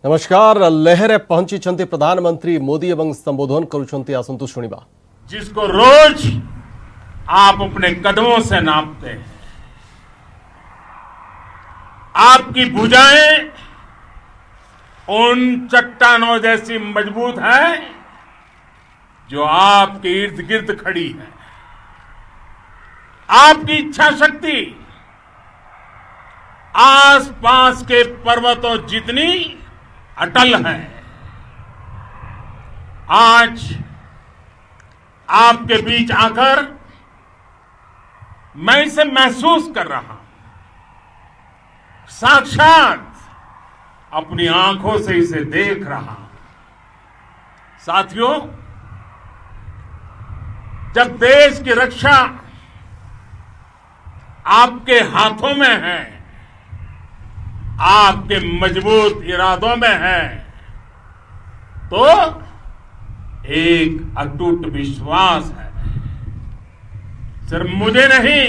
नमस्कार लहरे पहुंची प्रधानमंत्री मोदी एवं संबोधन करुछंती आसंतु शुणिबा। जिसको रोज आप अपने कदमों से नापते हैं, आपकी भुजाएं उन चट्टानों जैसी मजबूत हैं जो आपके इर्द गिर्द खड़ी है। आपकी इच्छा शक्ति आसपास के पर्वतों जितनी अटल है। आज आपके बीच आकर मैं इसे महसूस कर रहा हूं, साक्षात अपनी आंखों से इसे देख रहा हूं। साथियों, जब देश की रक्षा आपके हाथों में है, आपके मजबूत इरादों में है, तो एक अटूट विश्वास है। सिर्फ मुझे नहीं,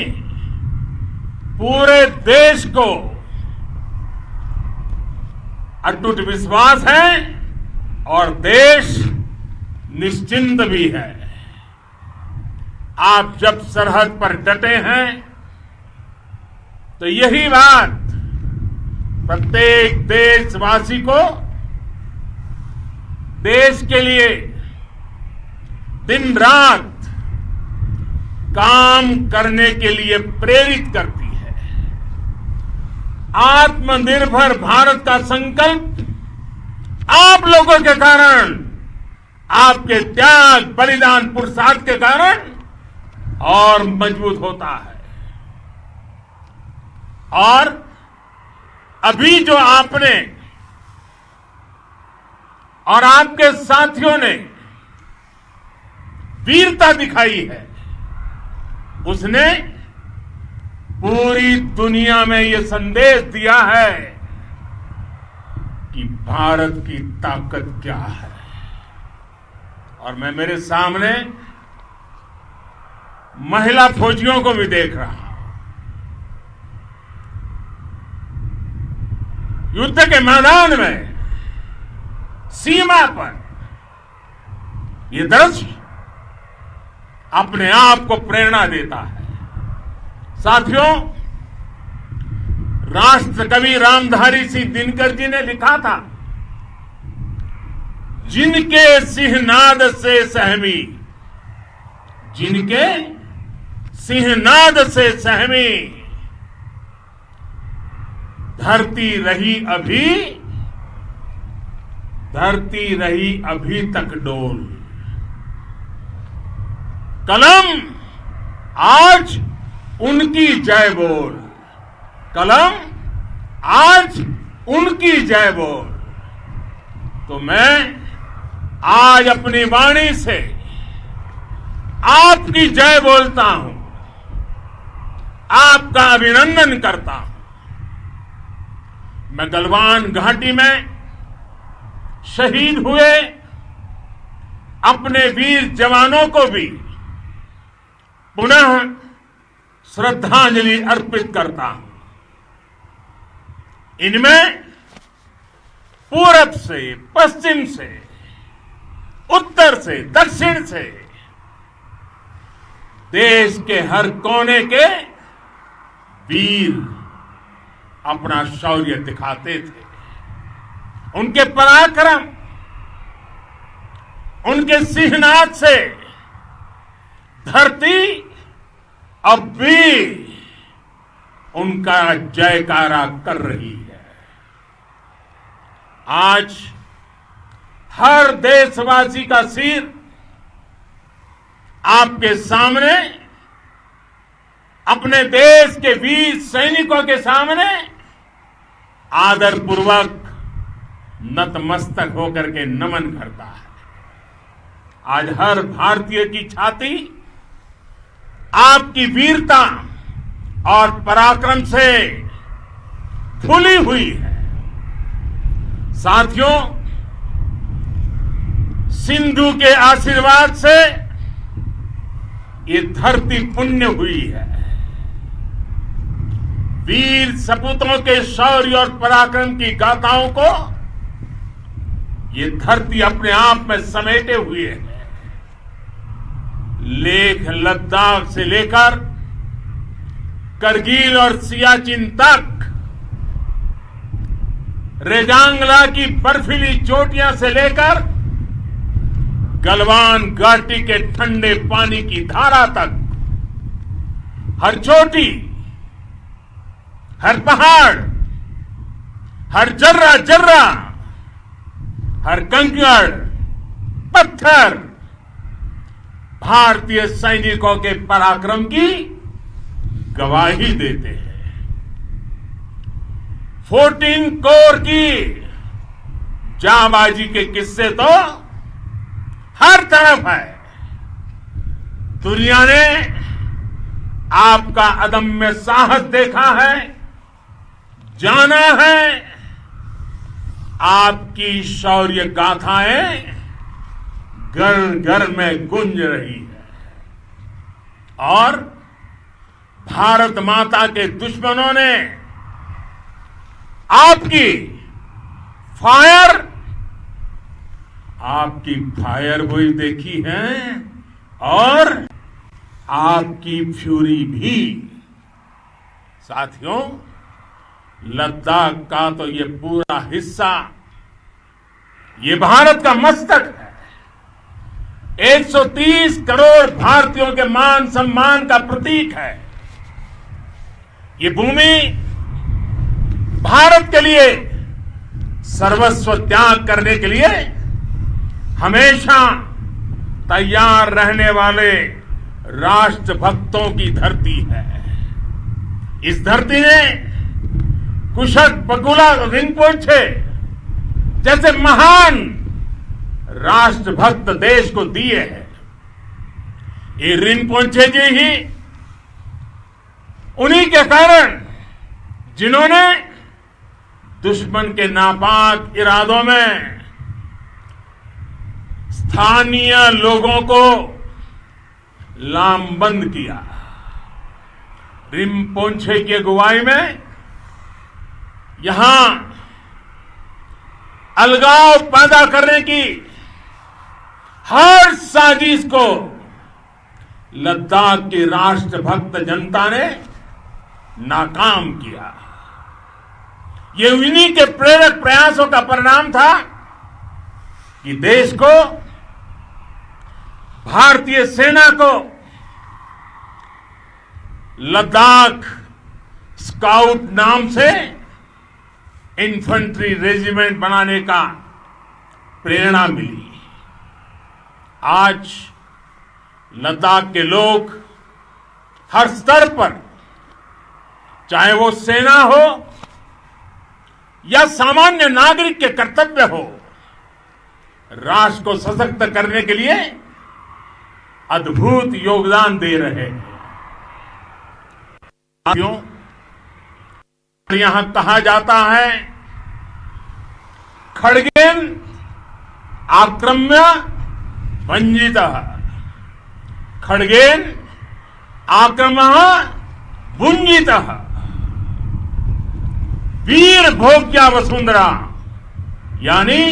पूरे देश को अटूट विश्वास है और देश निश्चिंत भी है। आप जब सरहद पर डटे हैं तो यही बात प्रत्येक देशवासी को देश के लिए दिन रात काम करने के लिए प्रेरित करती है। आत्मनिर्भर भारत का संकल्प आप लोगों के कारण, आपके त्याग बलिदान पुरुषार्थ के कारण और मजबूत होता है। और अभी जो आपने और आपके साथियों ने वीरता दिखाई है, उसने पूरी दुनिया में यह संदेश दिया है कि भारत की ताकत क्या है। और मैं मेरे सामने महिला फौजियों को भी देख रहा हूं। युद्ध के मैदान में, सीमा पर, यह दृश्य अपने आप को प्रेरणा देता है। साथियों, राष्ट्र कवि रामधारी सिंह दिनकर जी ने लिखा था, जिनके सिंहनाद से सहमी, जिनके सिंहनाद से सहमी धरती रही अभी तक डोल। कलम आज उनकी जय बोल, कलम आज उनकी जय बोल। तो मैं आज अपनी वाणी से आपकी जय बोलता हूं, आपका अभिनंदन करता हूं। मैं गलवान घाटी में शहीद हुए अपने वीर जवानों को भी पुनः श्रद्धांजलि अर्पित करता हूं। इनमें पूरब से, पश्चिम से, उत्तर से, दक्षिण से, देश के हर कोने के वीर अपना शौर्य दिखाते थे। उनके पराक्रम, उनके सिंहनाद से धरती अब भी उनका जयकारा कर रही है। आज हर देशवासी का सिर आपके सामने, अपने देश के वीर सैनिकों के सामने आदरपूर्वक नतमस्तक होकर के नमन करता है। आज हर भारतीय की छाती आपकी वीरता और पराक्रम से फूली हुई है। साथियों, सिंधु के आशीर्वाद से ये धरती पुण्य हुई है। वीर सपूतों के शौर्य और पराक्रम की गाथाओं को ये धरती अपने आप में समेटे हुए है। लेह लद्दाख से लेकर करगिल और सियाचिन तक, रेजांगला की बर्फीली चोटियां से लेकर गलवान घाटी के ठंडे पानी की धारा तक, हर चोटी, हर पहाड़, हर जर्रा जर्रा, हर कंकड़ पत्थर भारतीय सैनिकों के पराक्रम की गवाही देते हैं। 14 कोर की जांबाजी के किस्से तो हर तरफ है। दुनिया ने आपका अदम्य साहस देखा है, जाना है। आपकी शौर्य गाथाएं घर घर में गूंज रही है और भारत माता के दुश्मनों ने आपकी फायर हुई देखी है और आपकी फ्यूरी भी। साथियों, लद्दाख का तो ये पूरा हिस्सा ये भारत का मस्तक है। 130 करोड़ भारतीयों के मान सम्मान का प्रतीक है। ये भूमि भारत के लिए सर्वस्व त्याग करने के लिए हमेशा तैयार रहने वाले राष्ट्रभक्तों की धरती है। इस धरती ने कुशक बकुला रिंपोचे जैसे महान राष्ट्रभक्त देश को दिए हैं। ये रिंपोचे जी ही उन्हीं के कारण जिन्होंने दुश्मन के नापाक इरादों में स्थानीय लोगों को लामबंद किया। रिंपोचे की अगुवाई में यहां अलगाव पैदा करने की हर साजिश को लद्दाख की राष्ट्रभक्त जनता ने नाकाम किया। ये उन्हीं के प्रेरक प्रयासों का परिणाम था कि देश को, भारतीय सेना को लद्दाख स्काउट नाम से इन्फेंट्री रेजिमेंट बनाने का प्रेरणा मिली। आज लद्दाख के लोग हर स्तर पर, चाहे वो सेना हो या सामान्य नागरिक के कर्तव्य हो, राष्ट्र को सशक्त करने के लिए अद्भुत योगदान दे रहे हैं। साथियों, यहां कहा जाता है खड्गेन आक्रम्य भंजितः, खड्गेन आक्रमः भुंजितः, वीर भोग्या वसुंधरा, यानी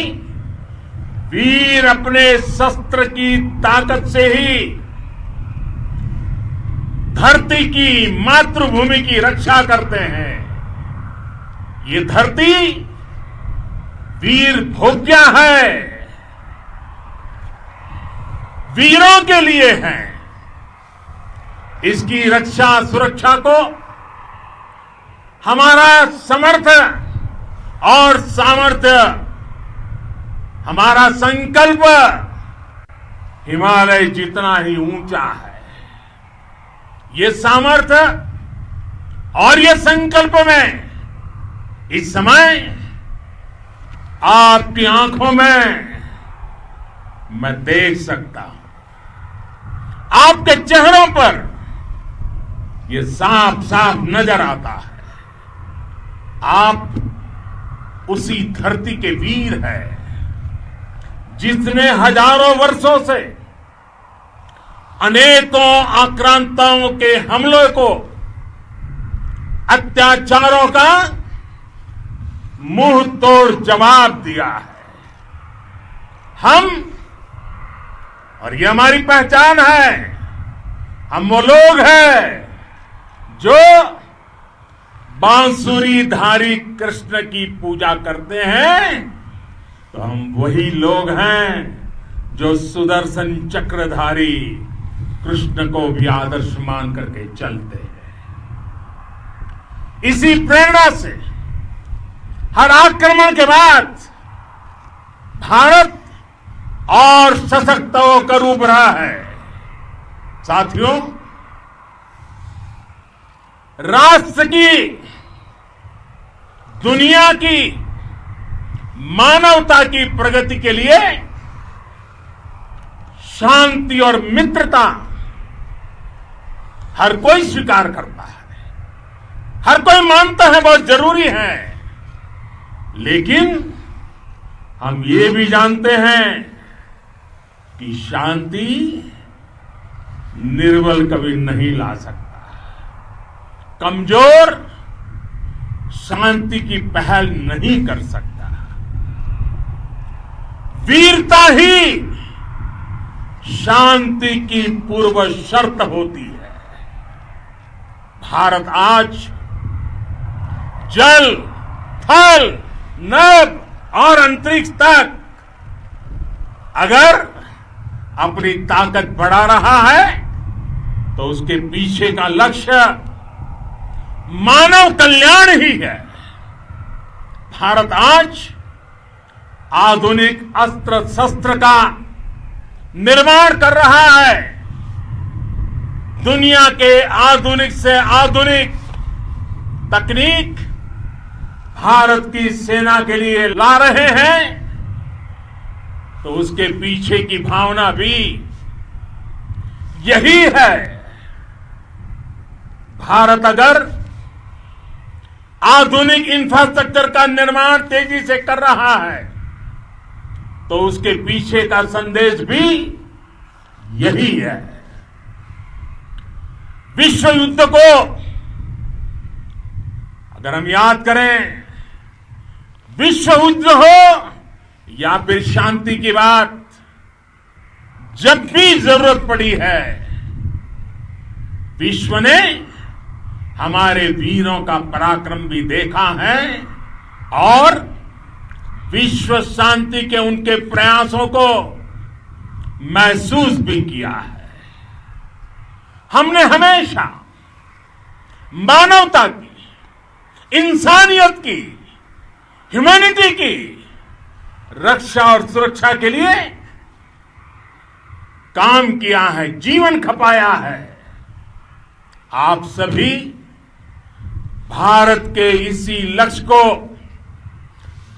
वीर अपने शस्त्र की ताकत से ही धरती की, मातृभूमि की रक्षा करते हैं। ये धरती वीर भोग्या है, वीरों के लिए है। इसकी रक्षा सुरक्षा को हमारा समर्थ और सामर्थ्य, हमारा संकल्प हिमालय जितना ही ऊंचा है। ये सामर्थ्य और ये संकल्प में इस समय आपकी आंखों में मैं देख सकता हूं। आपके चेहरों पर ये साफ साफ नजर आता है। आप उसी धरती के वीर हैं जिसने हजारों वर्षों से अनेकों आक्रांताओं के हमलों को, अत्याचारों का मुंह तोड़ जवाब दिया है। हम, और ये हमारी पहचान है, हम वो लोग हैं जो बांसुरीधारी कृष्ण की पूजा करते हैं, तो हम वही लोग हैं जो सुदर्शन चक्रधारी कृष्ण को भी आदर्श मान करके चलते हैं। इसी प्रेरणा से हर आक्रमण के बाद भारत और सशक्त होकर उभरा है। साथियों, राष्ट्र की, दुनिया की, मानवता की प्रगति के लिए शांति और मित्रता हर कोई स्वीकार करता है, हर कोई मानता है बहुत जरूरी है। लेकिन हम ये भी जानते हैं कि शांति निर्बल कभी नहीं ला सकता। कमजोर शांति की पहल नहीं कर सकता। वीरता ही शांति की पूर्व शर्त होती है। भारत आज जल, थल, नभ और अंतरिक्ष तक अगर अपनी ताकत बढ़ा रहा है तो उसके पीछे का लक्ष्य मानव कल्याण ही है। भारत आज आधुनिक अस्त्र शस्त्र का निर्माण कर रहा है। दुनिया के आधुनिक से आधुनिक तकनीक भारत की सेना के लिए ला रहे हैं, तो उसके पीछे की भावना भी यही है। भारत अगर आधुनिक इंफ्रास्ट्रक्चर का निर्माण तेजी से कर रहा है तो उसके पीछे का संदेश भी यही है। विश्व युद्ध को अगर हम याद करें, विश्व युद्ध हो या फिर शांति की बात, जब भी जरूरत पड़ी है विश्व ने हमारे वीरों का पराक्रम भी देखा है और विश्व शांति के उनके प्रयासों को महसूस भी किया है। हमने हमेशा मानवता की, इंसानियत की, ह्यूमैनिटी की रक्षा और सुरक्षा के लिए काम किया है, जीवन खपाया है। आप सभी भारत के इसी लक्ष्य को,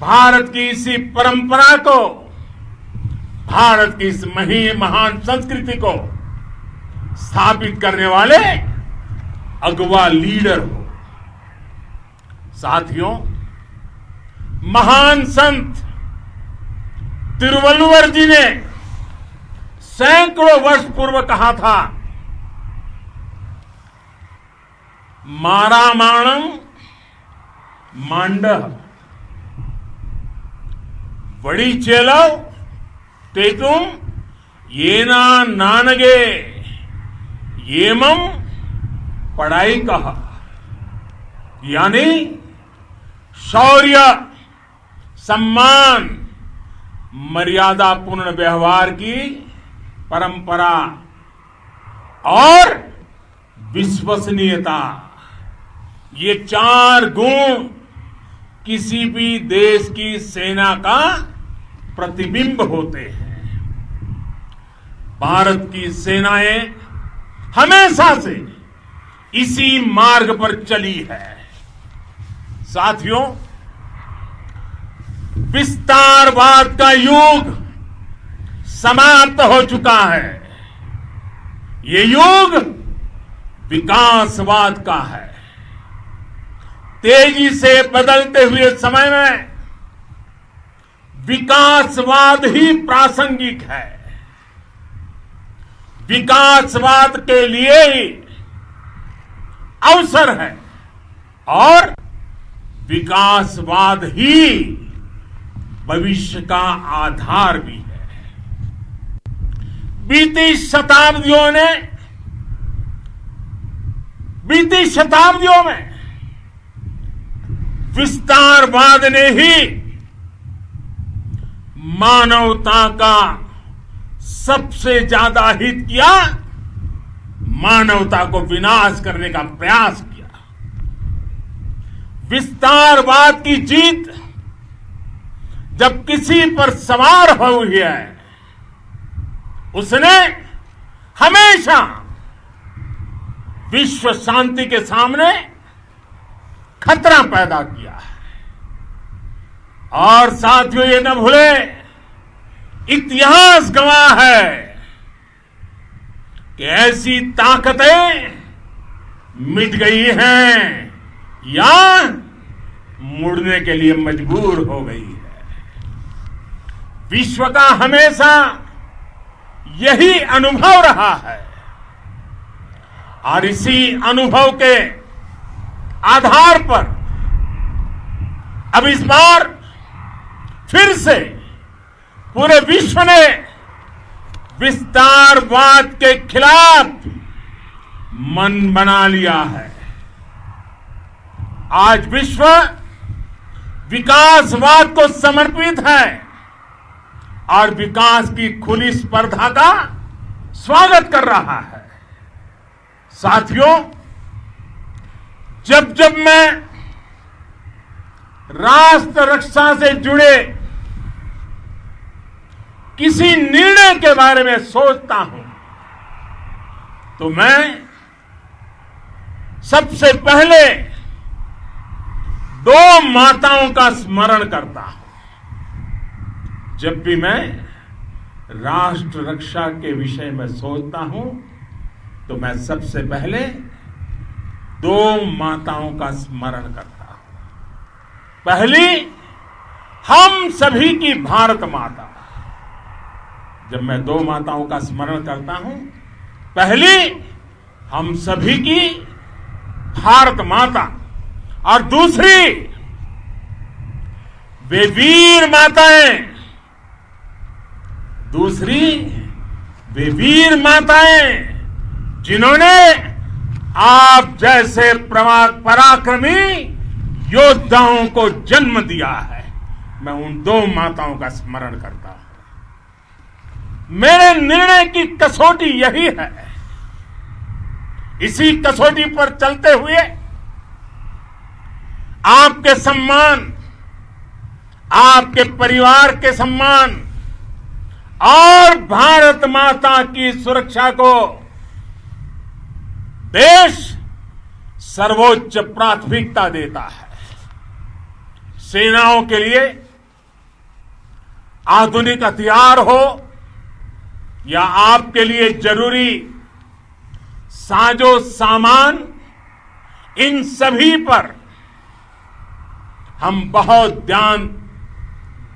भारत की इसी परंपरा को, भारत की इस महान संस्कृति को स्थापित करने वाले अगवा लीडर हो। साथियों, महान संत तिरुवल्लुवर जी ने सैकड़ों वर्ष पूर्व कहा था, मारामाणम मांडह वड़ी चेलव तेतुम येना नानगे येमम पढ़ाई कहा। यानी शौर्य, सम्मान, मर्यादापूर्ण व्यवहार की परंपरा और विश्वसनीयता, ये चार गुण किसी भी देश की सेना का प्रतिबिंब होते हैं। भारत की सेनाएं हमेशा से इसी मार्ग पर चली है। साथियों, विस्तारवाद का युग समाप्त हो चुका है। ये युग विकासवाद का है। तेजी से बदलते हुए समय में विकासवाद ही प्रासंगिक है। विकासवाद के लिए ही अवसर है और विकासवाद ही भविष्य का आधार भी है। बीती शताब्दियों में विस्तारवाद ने ही मानवता का सबसे ज्यादा हित किया, मानवता को विनाश करने का प्रयास किया। विस्तारवाद की जीत जब किसी पर सवार हुई है, उसने हमेशा विश्व शांति के सामने खतरा पैदा किया है। और साथियों, ये न भूले, इतिहास गवाह है कि ऐसी ताकतें मिट गई हैं या मुड़ने के लिए मजबूर हो गई है। विश्व का हमेशा यही अनुभव रहा है और इसी अनुभव के आधार पर अब इस बार फिर से पूरे विश्व ने विस्तारवाद के खिलाफ मन बना लिया है। आज विश्व विकासवाद को समर्पित है और विकास की खुली स्पर्धा का स्वागत कर रहा है। साथियों, जब जब मैं राष्ट्र रक्षा से जुड़े किसी निर्णय के बारे में सोचता हूं तो मैं सबसे पहले दो माताओं का स्मरण करता हूं। जब भी मैं राष्ट्र रक्षा के विषय में सोचता हूं तो मैं सबसे पहले दो माताओं का स्मरण करता हूं। पहली, हम सभी की भारत माता। जब मैं दो माताओं का स्मरण करता हूं, पहली हम सभी की भारत माता और दूसरी वे वीर माताएं, जिन्होंने आप जैसे पराक्रमी योद्धाओं को जन्म दिया है। मैं उन दो माताओं का स्मरण करता हूं। मेरे निर्णय की कसौटी यही है। इसी कसौटी पर चलते हुए आपके सम्मान, आपके परिवार के सम्मान और भारत माता की सुरक्षा को देश सर्वोच्च प्राथमिकता देता है। सेनाओं के लिए आधुनिक हथियार हो या आपके लिए जरूरी साजो सामान, इन सभी पर हम बहुत ध्यान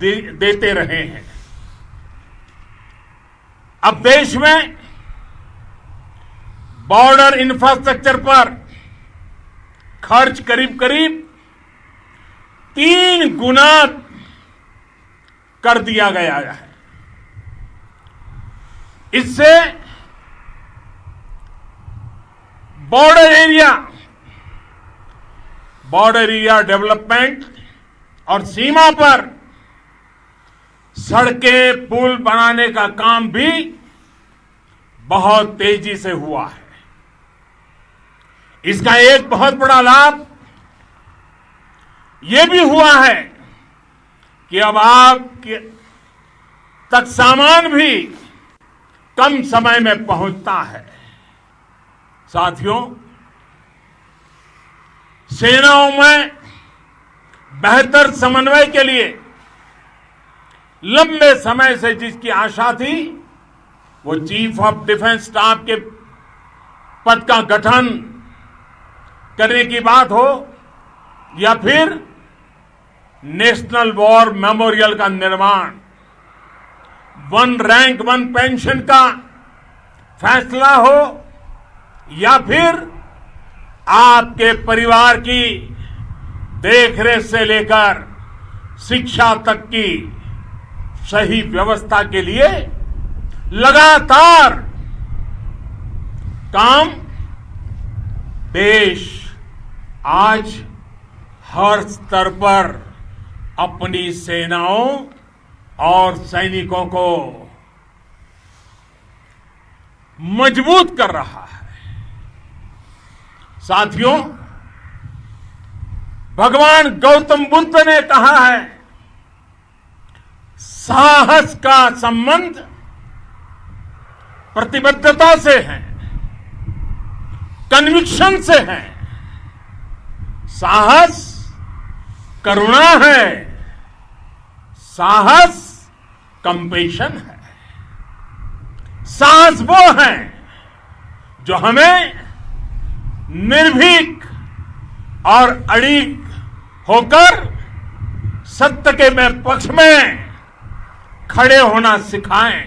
देते रहे हैं। अब देश में बॉर्डर इंफ्रास्ट्रक्चर पर खर्च करीब 3 गुना कर दिया गया है। इससे बॉर्डर एरिया डेवलपमेंट और सीमा पर सड़कें, पुल बनाने का काम भी बहुत तेजी से हुआ है। इसका एक बहुत बड़ा लाभ यह भी हुआ है कि अब आपके तक सामान भी कम समय में पहुंचता है। साथियों, सेनाओं में बेहतर समन्वय के लिए लंबे समय से जिसकी आशा थी, वो चीफ ऑफ डिफेंस स्टाफ के पद का गठन करने की बात हो या फिर नेशनल वॉर मेमोरियल का निर्माण, 1 रैंक 1 पेंशन का फैसला हो या फिर आपके परिवार की देखरेख से लेकर शिक्षा तक की सही व्यवस्था के लिए लगातार काम देश आज हर स्तर पर अपनी सेनाओं और सैनिकों को मजबूत कर रहा है। साथियों, भगवान गौतम बुद्ध ने कहा है, साहस का संबंध प्रतिबद्धता से है, कन्विक्शन से है। साहस करुणा है, साहस कंपेशन है। साहस वो है जो हमें निर्भीक और अड़िग होकर सत्य के पक्ष में खड़े होना सिखाएं।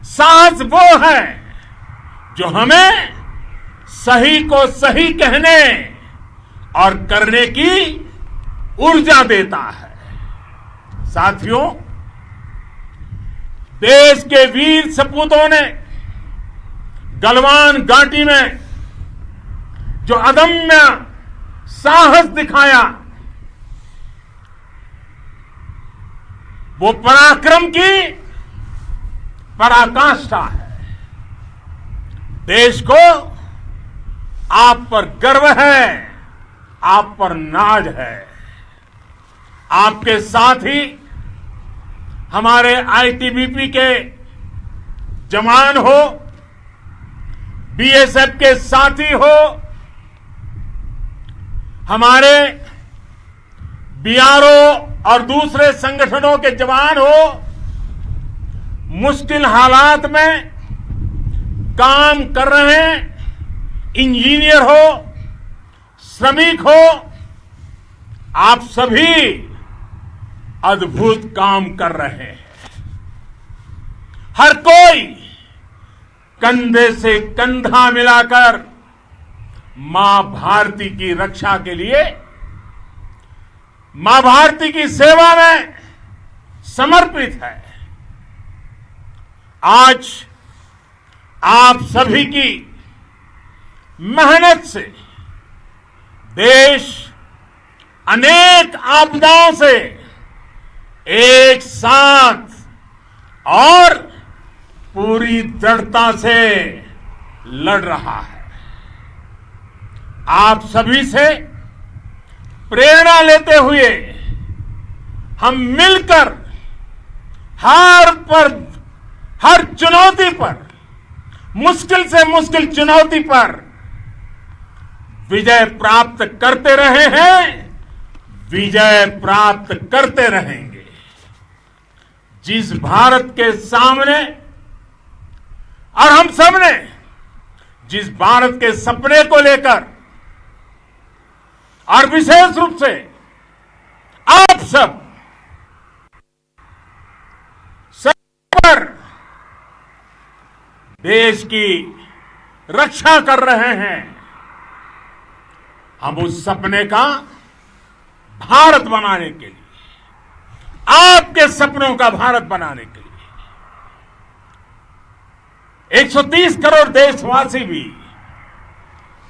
साहस वो है जो हमें सही को सही कहने और करने की ऊर्जा देता है। साथियों, देश के वीर सपूतों ने गलवान घाटी में जो अदम्य साहस दिखाया, वो पराक्रम की पराकाष्ठा है। देश को आप पर गर्व है, आप पर नाज है। आपके साथ ही हमारे आईटीबीपी के जवान हो, बीएसएफ के साथी हो, हमारे बीआरओ और दूसरे संगठनों के जवान हो, मुश्किल हालात में काम कर रहे हैं, इंजीनियर हो, श्रमिक हो, आप सभी अद्भुत काम कर रहे हैं। हर कोई कंधे से कंधा मिलाकर मां भारती की रक्षा के लिए, मां भारती की सेवा में समर्पित है। आज आप सभी की मेहनत से देश अनेक आपदाओं से एक साथ और पूरी दृढ़ता से लड़ रहा है। आप सभी से प्रेरणा लेते हुए हम मिलकर हर चुनौती पर, मुश्किल से मुश्किल चुनौती पर विजय प्राप्त करते रहे हैं, विजय प्राप्त करते रहेंगे। जिस भारत के सामने और हम सबने जिस भारत के सपने को लेकर और विशेष रूप से आप सब पर देश की रक्षा कर रहे हैं, हम उस सपने का भारत बनाने के लिए, आपके सपनों का भारत बनाने के लिए 130 करोड़ देशवासी भी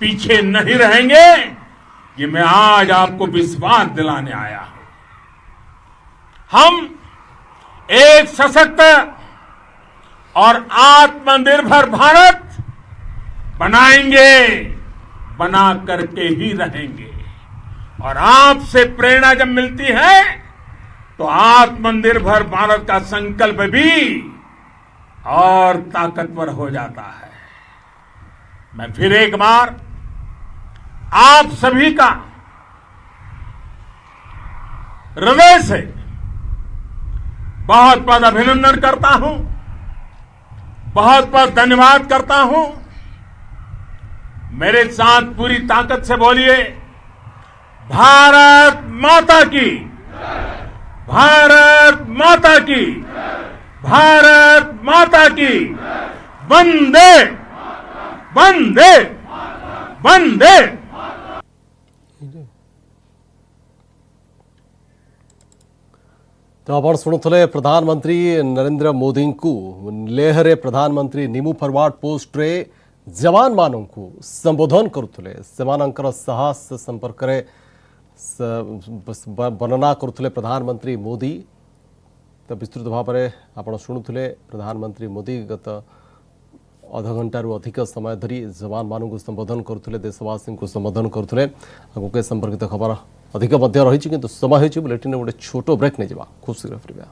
पीछे नहीं रहेंगे, ये मैं आज आपको विश्वास दिलाने आया हूं। हम एक सशक्त और आत्मनिर्भर भारत बनाएंगे, बना करके ही रहेंगे। और आपसे प्रेरणा जब मिलती है तो आत्मनिर्भर भारत का संकल्प भी और ताकतवर हो जाता है। मैं फिर एक बार आप सभी का हृदय से बहुत बहुत अभिनंदन करता हूं, बहुत बहुत धन्यवाद करता हूं। मेरे साथ पूरी ताकत से बोलिए, भारत माता की, भारत माता की, भारत माता की, वंदे वंदे वंदे। तो तो आप शुणुले प्रधानमंत्री नरेंद्र मोदी को लेह रे प्रधानमंत्री निमू फरवर्ड पोस्ट रे जवान मानू संबोधन करुले साहस संपर्क रे वर्णना करुले प्रधानमंत्री मोदी। तो विस्तृत भाव में आप शुणुले प्रधानमंत्री मोदी गत अध घंटारू अधिक समय धरी जवान मानू संबोधन करुले देशवासी को संबोधन करुले। आगे संपर्कित खबर अधिक रही किंतु समय हो बुलेटिन गोटे छोट ब्रेक नहीं जा खूब शीघ्र फिर।